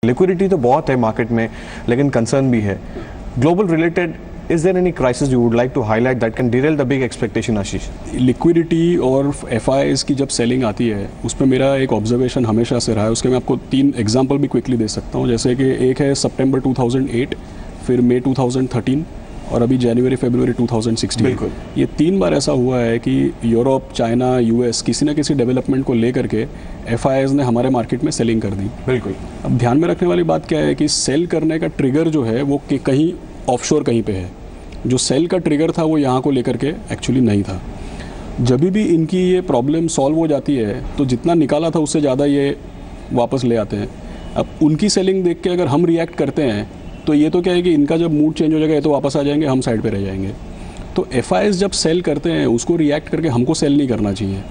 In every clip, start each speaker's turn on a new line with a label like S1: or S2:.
S1: Liquidity तो बहुत है मार्केट में, लेकिन कंसर्न भी है global related. Is there any crisis you would like to highlight that can derail the big expectation, Ashish?
S2: Liquidity और FIIs की जब सेलिंग आती है उस पर मेरा एक ऑब्जर्वेशन हमेशा से रहा है. उसके मैं आपको 3 एग्जांपल भी क्विकली दे सकता हूँ. जैसे कि एक है सितंबर 2008, फिर मई 2013 और अभी जनवरी फरवरी 2016.
S1: बिल्कुल.
S2: ये 3 बार ऐसा हुआ है कि यूरोप, चाइना, US किसी न किसी डेवलपमेंट को लेकर के FIIs ने हमारे मार्केट में सेलिंग कर दी.
S1: बिल्कुल.
S2: अब ध्यान में रखने वाली बात क्या है कि सेल करने का ट्रिगर जो है वो कहीं ऑफशोर कहीं पे है. जो सेल का ट्रिगर था वो यहाँ को लेकर के एक्चुअली नहीं था. जब भी इनकी ये प्रॉब्लम सॉल्व हो जाती है तो जितना निकाला था उससे ज़्यादा ये वापस ले आते हैं. अब उनकी सेलिंग देख के अगर हम रिएक्ट करते हैं तो ये तो क्या है कि इनका जब मूड चेंज हो जाएगा ये तो वापस आ जाएंगे, हम साइड पे रह जाएंगे. तो FIIs जब सेल करते हैं उसको रिएक्ट करके हमको सेल नहीं करना चाहिए.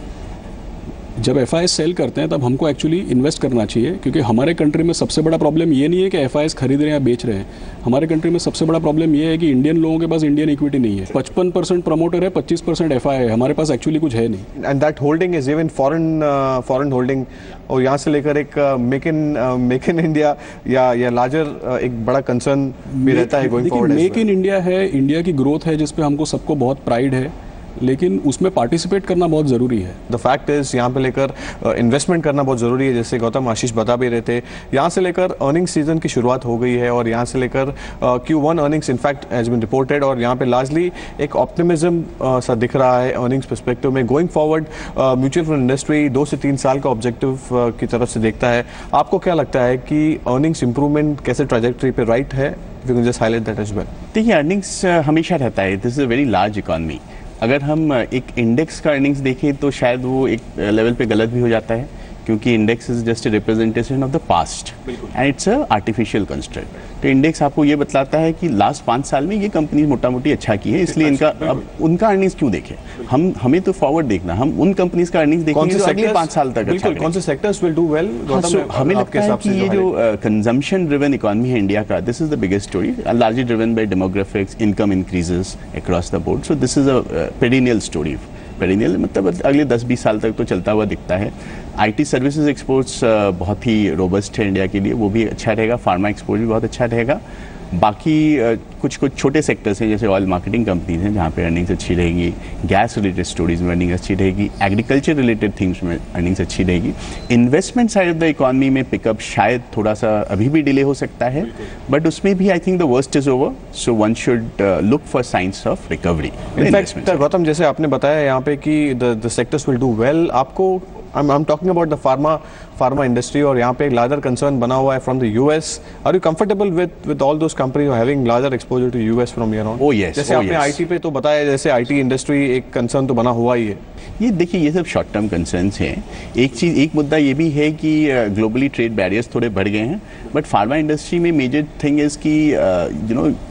S2: जब FIIs सेल करते हैं तब हमको एक्चुअली इन्वेस्ट करना चाहिए, क्योंकि हमारे कंट्री में सबसे बड़ा प्रॉब्लम ये नहीं है कि FIIs खरीद रहे हैं या बेच रहे हैं. हमारे कंट्री में सबसे बड़ा प्रॉब्लम ये है कि इंडियन लोगों के पास इंडियन इक्विटी नहीं है. 55% प्रमोटर है, 25% FII है. हमारे पास एक्चुअली कुछ है नहीं.
S1: And that holding is even foreign holding. और यहाँ से लेकर एक मेक इन इंडिया या लार्जर एक बड़ा कंसर्न भी रहता है going forward.
S2: Make in India है, इंडिया की ग्रोथ है जिस पे हमको सबको बहुत प्राइड है, लेकिन उसमें पार्टिसिपेट करना बहुत ज़रूरी है.
S1: द फैक्ट इज यहाँ पे लेकर इन्वेस्टमेंट करना बहुत ज़रूरी है. जैसे गौतम, आशीष बता भी रहे थे, यहाँ से लेकर अर्निंग सीजन की शुरुआत हो गई है और यहाँ से लेकर Q1 earnings in fact has been reported और यहाँ पे लार्जली एक ऑप्टिमिज्म सा दिख रहा है अर्निंग्स पर्सपेक्टिव में. Going forward mutual fund industry 2 से 3 साल का ऑब्जेक्टिव की तरफ से देखता है. आपको क्या लगता है कि अर्निंग्स इंप्रूवमेंट कैसे ट्रैजेक्टरी पे राइट है? If you can just highlight that as well.
S3: देखिए, अर्निंग्स हमेशा रहता है. This is a very large economy. अगर हम एक इंडेक्स का अर्निंग्स देखें तो शायद वो एक लेवल पे गलत भी हो जाता है, क्योंकि index is just a representation of the past and it's a artificial construct. तो इंडेक्स आपको ये बतलाता है कि लास्ट 5 साल में ये कंपनी मोटा मोटी अच्छा की है, इसलिए इनका अब उनका अर्निंग्स क्यों देखें. हमें तो फॉरवर्ड देखना, हम उन कंपनीज का अर्निंग्स देखेंगे जो अगले 5 साल तक अच्छा.
S1: कौन से सेक्टर्स विल डू वेल?
S3: हमें लगता है कि ये जो कंजम्पशन ड्रिवन इकोनॉमी है इंडिया का, this is the biggest story, largely driven by demographics, income increases across the board. So this is a perennial story. Perennial मतलब अगले 10-20 साल तक तो चलता हुआ दिखता है. IT सर्विसेज एक्सपोर्ट्स बहुत ही रोबस्ट है इंडिया के लिए, वो भी अच्छा रहेगा. फार्मा एक्सपोर्ट भी बहुत अच्छा रहेगा. बाकी कुछ छोटे सेक्टर्स हैं जैसे ऑयल मार्केटिंग कंपनीज हैं जहाँ पे अर्निंग्स अच्छी रहेगी. गैस रिलेटेड स्टोरीज में अर्निंग अच्छी रहेगी. एग्रीकल्चर रिलेटेड थिंग्स में अर्निंग्स अच्छी रहेगी. Investment side of the economy में पिकअप शायद थोड़ा सा अभी भी डिले हो सकता है, बट उसमें भी I think the worst is over. So one should look for science of recovery.
S1: In fact Gautam, जैसे आपने बताया यहाँ पे कि the sectors will do well, आपको I'm talking about the pharma industry और यहाँ पे एक larger concern बना हुआ है from the US. Are you comfortable with all those companies who are having larger exposure to US from here on?
S3: Oh yes.
S1: जैसे आपने IT पे तो बताया, जैसे IT इंडस्ट्री एक concern तो बना हुआ ही है.
S3: ये देखिए, ये सब शॉर्ट टर्म कंसर्न्स हैं. एक मुद्दा ये भी है कि ग्लोबली ट्रेड बैरियर्स थोड़े बढ़ गए हैं, बट फार्मा इंडस्ट्री में मेजर थिंग इज़ कि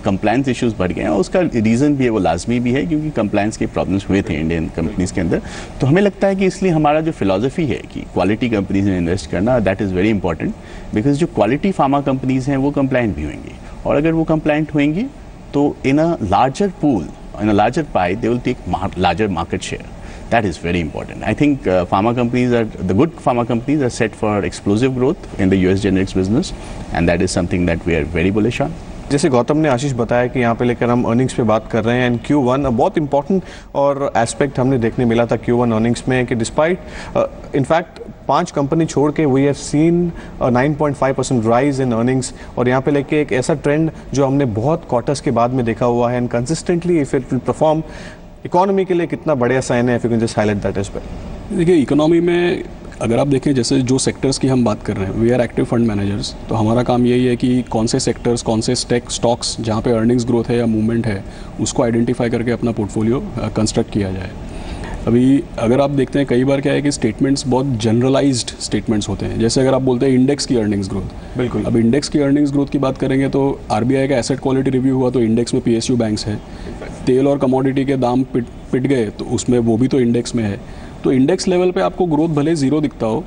S3: कंप्लायंस इश्यूज बढ़ गए हैं. और उसका रीज़न भी है, वो लाजमी भी है, क्योंकि कंप्लायंस के प्रॉब्लम्स हुए थे इंडियन कंपनीज़ के अंदर. तो हमें लगता है कि इसलिए हमारा जो फिलॉसफी है कि क्वालिटी कंपनीज में इन्वेस्ट करना, that is very important, because जो क्वालिटी फार्मा कंपनीज हैं वो कंप्लायंट भी होंगी. और अगर वो कंप्लायंट होंगी तो in a larger pool, in a larger pie, they will take larger market share. That is very important. I think the good pharma companies are set for explosive growth in the US generics business, and that is something that we are very bullish on.
S1: जैसे गौतम ने, आशीष बताया कि यहाँ पे लेकर हम earnings पे बात कर रहे हैं. एंड Q1 बहुत इंपॉर्टेंट और एस्पेक्ट हमने देखने मिला था Q1 अर्निंग्स में कि डिस्पाइट इनफैक्ट 5 कंपनी छोड़ के we have seen 9.5% rise in earnings. और यहाँ पे लेके एक ऐसा ट्रेंड जो हमने बहुत क्वार्टर्स के बाद में देखा हुआ है. And consistently if it will perform, economy के लिए कितना बढ़िया साइन है. If you can just highlight that as well.
S2: देखिए, इकोनॉमी में अगर आप देखें, जैसे जो सेक्टर्स की हम बात कर रहे हैं, we are active fund managers. तो हमारा काम यही है कि कौन से सेक्टर्स, कौन से स्टॉक्स जहाँ पे अर्निंग्स ग्रोथ है या मूवमेंट है, उसको आइडेंटिफाई करके अपना पोर्टफोलियो कंस्ट्रक्ट किया जाए. अभी अगर आप देखते हैं, कई बार क्या है कि स्टेटमेंट्स बहुत जनरलाइज्ड स्टेटमेंट्स होते हैं. जैसे अगर आप बोलते हैं इंडेक्स की अर्निंग्स ग्रोथ,
S1: बिल्कुल.
S2: अब इंडेक्स की अर्निंग्स ग्रोथ की बात करेंगे तो RBI का एसेट क्वालिटी रिव्यू हुआ तो इंडेक्स में PSU बैंक्स है. तेल और कमोडिटी के दाम पिट गए तो उसमें वो भी तो इंडेक्स में है. तो इंडेक्स लेवल पे आपको ग्रोथ भले ज़ीरो दिखता हो,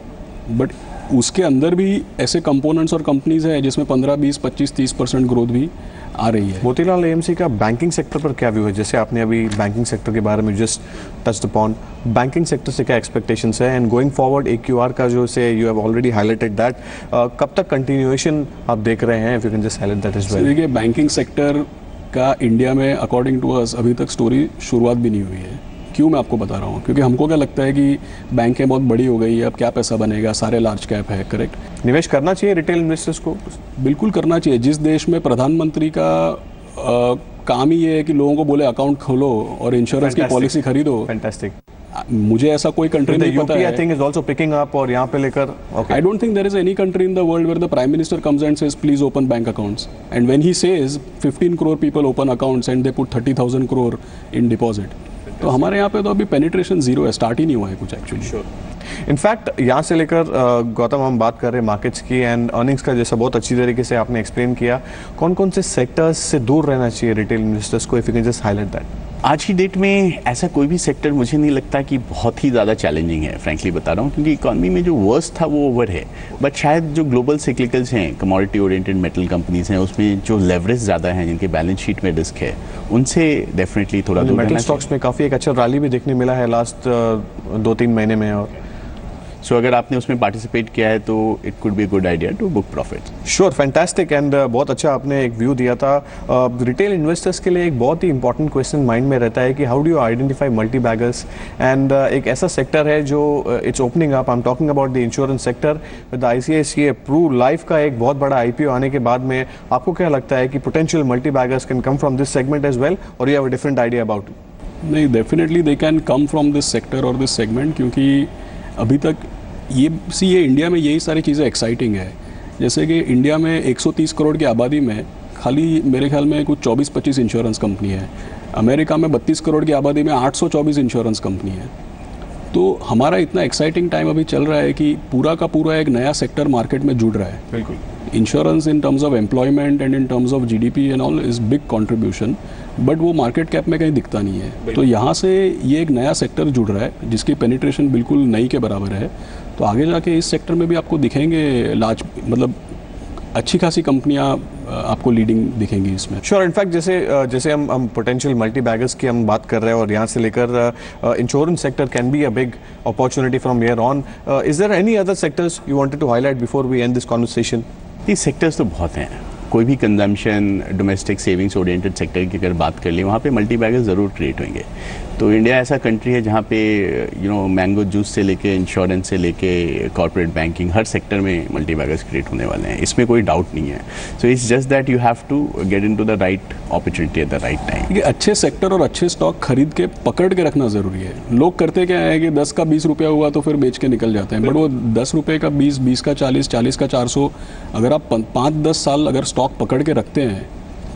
S2: बट उसके अंदर भी ऐसे कंपोनेंट्स और कंपनीज है जिसमें 15, 20, 25, 30% ग्रोथ भी आ रही है।
S1: मोतीलाल एएमसी का बैंकिंग सेक्टर पर क्या व्यू है? जैसे आपने अभी बैंकिंग सेक्टर के बारे में just touched upon, banking sector से क्या एक्सपेक्टेशंस है एंड गोइंग फॉरवर्ड AQR का जो से you have already highlighted that, कब तक कंटिन्यूएशन आप देख रहे हैं? If you can just highlight that as well.
S2: देखिए, बैंकिंग सेक्टर का इंडिया में अकॉर्डिंग टू अस अभी तक स्टोरी शुरुआत भी नहीं हुई है। क्यों मैं आपको बता रहा हूँ, क्योंकि हमको क्या लगता है कि बैंकें बहुत बड़ी हो गई है, अब क्या पैसा बनेगा, सारे लार्ज कैप है। करेक्ट,
S1: निवेश करना चाहिए रिटेल इन्वेस्टर्स को?
S2: बिल्कुल करना चाहिए। जिस देश प्रधानमंत्री का काम ही ये है कि लोगों को बोले अकाउंट खोलो और इंश्योरेंस की पॉलिसी खरीदो,
S1: फैंटास्टिक।
S2: मुझे ऐसा कोई कंट्री नहीं पता है।
S1: UPI thing is also picking up और यहाँ पे लेकर
S2: I don't think there is any country in the world where the Prime Minister comes and says please open bank accounts, and when he says 15 crore people open accounts and they put 30,000 crore in deposit, तो हमारे यहाँ पे तो अभी penetration zero है, start ही नहीं हुआ है कुछ एक्चुअली।
S1: इनफैक्ट यहाँ से लेकर गौतम हम बात कर रहे हैं मार्केट्स की एंड अर्निंग्स का, जैसा बहुत अच्छी तरीके से आपने एक्सप्लेन किया। कौन कौन से सेक्टर्स से दूर रहना चाहिए रिटेल इन्वेस्टर्स को? If you can just highlight that.
S3: आज की डेट में ऐसा कोई भी सेक्टर मुझे नहीं लगता कि बहुत ही ज़्यादा चैलेंजिंग है, फ्रैंकली बता रहा हूँ, क्योंकि इकॉनमी में जो वर्स्ट था वो ओवर है। बट शायद जो ग्लोबल सिक्लिकल्स हैं, कमोडिटी ओरिएंटेड मेटल कंपनीज हैं, उसमें जो लेवरेज ज़्यादा हैं, जिनके बैलेंस शीट में रिस्क है, उनसे डेफिनेटली थोड़ा दूर रहना चाहिए।
S1: मेटल स्टॉक्स में काफ़ी एक अच्छा रैली भी देखने मिला है लास्ट 2-3 महीने में, और
S3: सो अगर आपने उसमें पार्टिसिपेट किया है तो it could be good idea to book profit.
S1: Sure, fantastic and बहुत अच्छा आपने एक व्यू दिया था। रिटेल इन्वेस्टर्स के लिए एक बहुत ही इंपॉर्टेंट क्वेश्चन माइंड में रहता है कि how do you identify multi baggers, and एक ऐसा सेक्टर है जो it's opening up. I am talking about the insurance sector with ICICI Pru Life का एक बहुत बड़ा IPO आने के बाद में आपको क्या लगता है कि potential multi baggers can come from this segment as well, और you have a different idea about it?
S2: नहीं, definitely they can come from this sector और दिस सेगमेंट, क्योंकि अभी तक ये इंडिया में यही सारी चीज़ें एक्साइटिंग है। जैसे कि इंडिया में 130 करोड़ की आबादी में खाली मेरे ख्याल में कुछ 24-25 इंश्योरेंस कंपनी है। अमेरिका में 32 करोड़ की आबादी में 824 इंश्योरेंस कंपनी है। तो हमारा इतना एक्साइटिंग टाइम अभी चल रहा है कि पूरा का पूरा एक नया सेक्टर मार्केट में जुड़ रहा है।
S1: बिल्कुल,
S2: insurance in terms of employment and in terms of GDP and all is big contribution, but वो मार्केट कैप में कहीं दिखता नहीं है। तो यहाँ से ये एक नया सेक्टर जुड़ रहा है जिसकी पेनिट्रेशन बिल्कुल नई के बराबर है। तो आगे जाके इस सेक्टर में भी आपको दिखेंगे लार्ज, मतलब अच्छी खासी कंपनियां आपको लीडिंग दिखेंगी इसमें।
S1: श्योर, इनफैक्ट जैसे हम पोटेंशियल मल्टी बैगर्स की हम बात कर रहे हैं और यहाँ से लेकर insurance sector can be a big opportunity from here on. Is there any other sectors you wanted to highlight before we end this conversation?
S3: ये सेक्टर्स तो बहुत हैं। कोई भी consumption, domestic savings oriented sector की अगर बात कर लें, वहाँ पे मल्टी बैगर्स ज़रूर क्रिएट होंगे। तो इंडिया ऐसा कंट्री है जहाँ पे मैंगो जूस से लेके इंश्योरेंस से लेके कॉर्पोरेट बैंकिंग, हर सेक्टर में मल्टी बैगर्स क्रिएट होने वाले हैं, इसमें कोई डाउट नहीं है। So it's just that you have to get into the right opportunity at the right time.
S2: ये अच्छे सेक्टर और अच्छे स्टॉक खरीद के पकड़ के रखना ज़रूरी है। लोग करते क्या है कि 10 का 20 रुपया हुआ तो फिर बेच के निकल जाते हैं, बट वो 10 रुपये का 20, 20 का 40, 40 का 400, अगर आप 5-10 साल अगर स्टॉक पकड़ के रखते हैं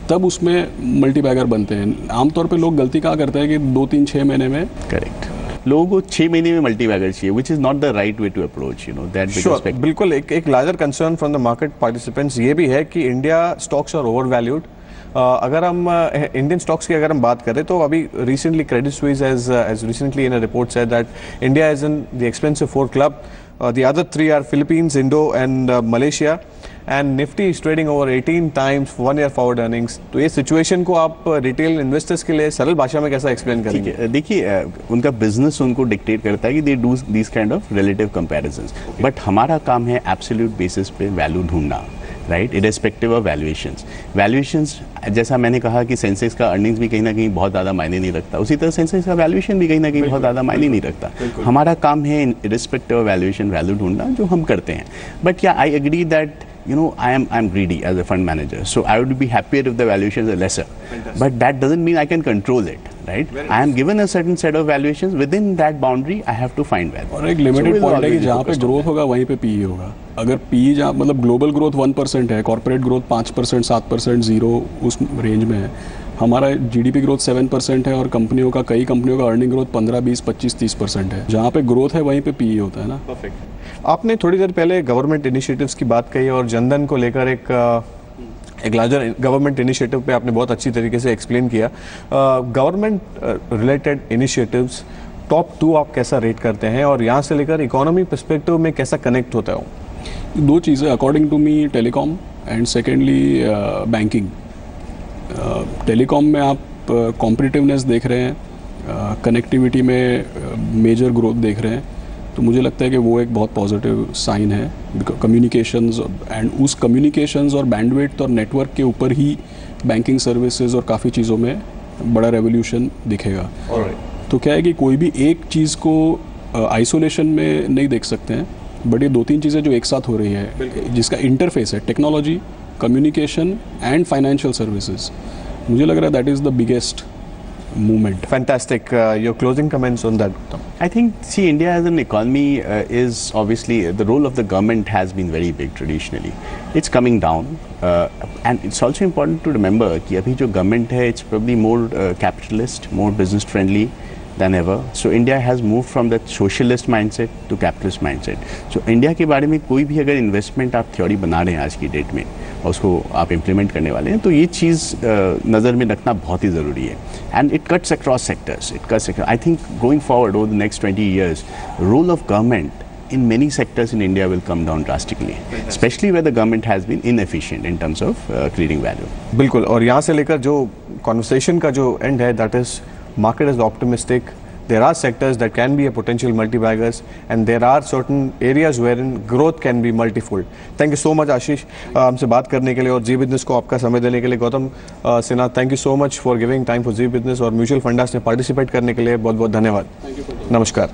S2: तब उसमें मल्टी बैगर बनते हैं। आमतौर पे लोग गलती क्या करते हैं कि 2-3-6 महीने में।
S3: करेक्ट, लोगों को 6 महीने में मल्टी बैगर चाहिए, which is not the right way to approach, that.
S1: बिल्कुल, एक larger concern from the market participants ये भी है कि India stocks are overvalued. अगर हम इंडियन स्टॉक्स की अगर हम बात करें तो अभी recently Credit Suisse has recently in a report said that India is in the expensive 4 club. The other 3 are Philippines, Indo and Malaysia, and Nifty is trading over 18 times 1 year forward earnings. तो ये situation को आप retail investors के लिए सरल भाषा में कैसा एक्सप्लेन करेंगे?
S3: देखिए, उनका बिजनेस उनको डिक्टेट करता है कि they do this kind of relative comparisons, but हमारा काम है एब्सोल्यूट बेसिस पे वैल्यू ढूंढना, राइट, इरेस्पेक्टिव ऑफ वैल्यूएशंस। जैसा मैंने कहा कि सेंसेक्स का अर्निंग्स भी कहीं ना कहीं बहुत ज़्यादा मायने नहीं रखता, उसी तरह सेंसेक्स का वैल्यूएशन भी कहीं ना कहीं बहुत ज़्यादा मायने नहीं रखता। हमारा काम है इरेस्पेक्टिव ऑफ वैल्यूएशन वैल्यू ढूंढना, जो हम करते हैं। बट या I agree that I'm greedy as a fund manager, so I would be happier if the valuations are lesser. Fantastic. But that doesn't mean I can control it, right? I am given a certain set of valuations. Within that boundary, I have to find value.
S2: और एक limited point है कि जहाँ पे growth होगा वहीं पे PE होगा। अगर PE जहाँ मतलब ग्लोबल ग्रोथ 1% है, कॉर्पोरेट ग्रोथ 5%, 7%, 0 उस रेंज में है, हमारा GDP ग्रोथ 7% है और कई कंपनियों का अर्निंग ग्रोथ 15, 20, 25, 30% है। जहाँ पे ग्रोथ है वहीं पे PE होता है ना।
S1: परफेक्ट। आपने थोड़ी देर पहले गवर्नमेंट इनिशिएटिव्स की बात कही और जनधन को लेकर एक लार्जर गवर्नमेंट इनिशिएटिव पे आपने बहुत अच्छी तरीके से एक्सप्लेन किया। गवर्नमेंट रिलेटेड इनिशिएटिव्स टॉप 2 आप कैसा रेट करते हैं और यहाँ से लेकर इकोनॉमी पर्सपेक्टिव में कैसा कनेक्ट होता है?
S2: दो चीज़ें according to me, telecom and secondly banking. Telecom में आप कॉम्पिटिटिवनेस देख रहे हैं, कनेक्टिविटी में मेजर ग्रोथ देख रहे हैं, तो मुझे लगता है कि वो एक बहुत पॉजिटिव साइन है। कम्युनिकेशंस एंड उस कम्युनिकेशंस और बैंडविड्थ और नेटवर्क के ऊपर ही बैंकिंग सर्विसेज और काफ़ी चीज़ों में बड़ा रेवोल्यूशन दिखेगा। तो क्या है कि कोई भी एक चीज़ को आइसोलेशन में नहीं देख सकते हैं, बट ये दो तीन चीज़ें जो एक साथ हो रही है, जिसका इंटरफेस है technology, communication and financial services, मुझे लग रहा है that is the biggest movement.
S1: Fantastic. Your closing comments on that, Gautam?
S3: I think, see, India as an economy is obviously, the role of the government has been very big traditionally. It's coming down, and it's also important to remember कि अभी जो government है, it's probably more capitalist, more business friendly than ever. So India has moved from that socialist mindset to capitalist mindset. So India के बारे में कोई भी अगर investment आप theory बना रहे हैं आज की डेट में और उसको आप implement करने वाले हैं, तो ये चीज़ नज़र में रखना बहुत ही ज़रूरी है। And it cuts across sectors. It cuts across. I think going forward over the next 20 years, role of government in many sectors in India will come down drastically, especially where the government has been inefficient in terms of creating value.
S1: बिल्कुल, और यहाँ से लेकर जो conversation का जो and है, that is market is optimistic. There are sectors that can be a potential multi-baggers, and there are certain areas wherein growth can be multifold. Thank you so much, Ashish, हमसे बात करने के लिए और जी business को आपका समय देने के लिए. Gautam Sinha, thank you so much for giving time for Zee business, और म्यूचुअल फंडास में पार्टिसिपेट करने के लिए बहुत बहुत धन्यवाद. नमस्कार.